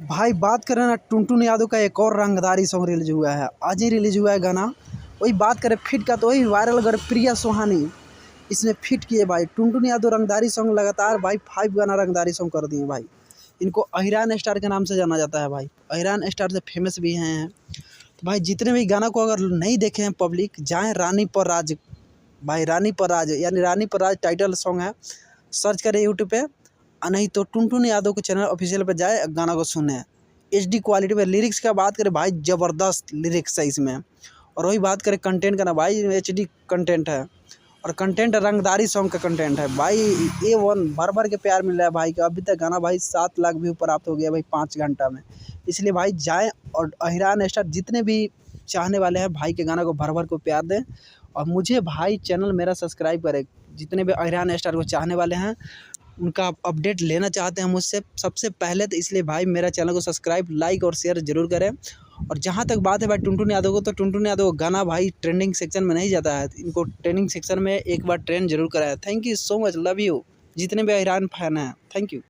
भाई बात करें ना, टुनटुन यादव का एक और रंगदारी सॉन्ग रिलीज हुआ है। आज ही रिलीज हुआ है गाना। वही बात करें फिट का, तो वही वायरल अगर प्रिया सोहानी इसने फिट किए भाई। टुनटुन यादव रंगदारी सॉन्ग लगातार भाई 5 गाना रंगदारी सॉन्ग कर दिए भाई। इनको अहिरान स्टार के नाम से जाना जाता है भाई। अहिरान स्टार से फेमस भी हैं। तो भाई जितने भी गाना को अगर नहीं देखे हैं पब्लिक, जाएँ रानी पर राज भाई। रानी पर राज यानी रानी पर राज टाइटल सॉन्ग है, सर्च करें यूट्यूब पे। नहीं तो टुनटुन यादव के चैनल ऑफिशियल पे जाए, गाना को सुने HD क्वालिटी में। लिरिक्स का बात करें भाई, ज़बरदस्त लिरिक्स है इसमें। और वही बात करें कंटेंट का ना भाई, HD कंटेंट है। और कंटेंट रंगदारी सॉन्ग का कंटेंट है भाई। A1 भर भर के प्यार मिल रहा है भाई का। अभी तक गाना भाई 7 लाख व्यू प्राप्त हो गया भाई 5 घंटा में। इसलिए भाई जाएँ और अहिरान स्टार जितने भी चाहने वाले हैं भाई के गाना को भर भर को प्यार दें। और मुझे भाई चैनल मेरा सब्सक्राइब करें। जितने भी अहिरान स्टार को चाहने वाले हैं, उनका अपडेट लेना चाहते हैं मुझसे सबसे पहले, तो इसलिए भाई मेरा चैनल को सब्सक्राइब, लाइक और शेयर ज़रूर करें। और जहाँ तक बात है भाई टुनटुन यादव को, तो टुनटुन यादव गाना भाई ट्रेंडिंग सेक्शन में नहीं जाता है। इनको ट्रेंडिंग सेक्शन में एक बार ट्रेंड जरूर कराया। Thank you so much, love you जितने भी अहिरान फैन हैं। Thank you.